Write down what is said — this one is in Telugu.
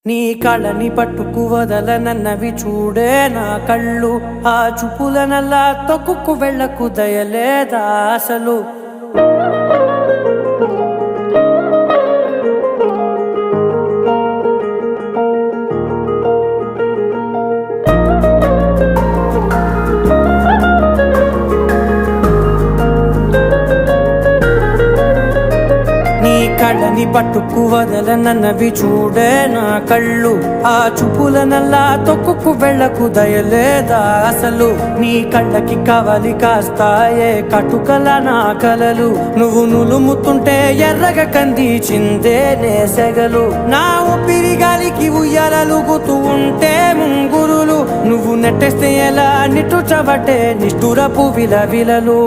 నీ కళ్ళని పట్టుకు వదలనన్నవి చూడే నా కళ్ళు, ఆ చూపులనల్లా తొక్కుకు వెళ్ళకు దయలేదా అసలు. కళ్ళని పట్టుకు వదలనన్నవి చూడే నా కళ్ళు, ఆ చూపులనల్లా తొక్కుకు వెళ్ళకు దయలేదా అసలు. నీ కళ్ళకి కవలి కాస్తాయే కటుకల నా కలలు, నువ్వు నులుముతుంటే ఎర్రగా కందిచిందే నేసెగలు. నా ఊపిరి గాలికి ఉయ్యాలలుగుతూ ఉంటే ముంగురులు, నువ్వు నెట్టేస్తే ఎలా నిట్టుచబట్టే నిష్ఠురపు విలవిలలు.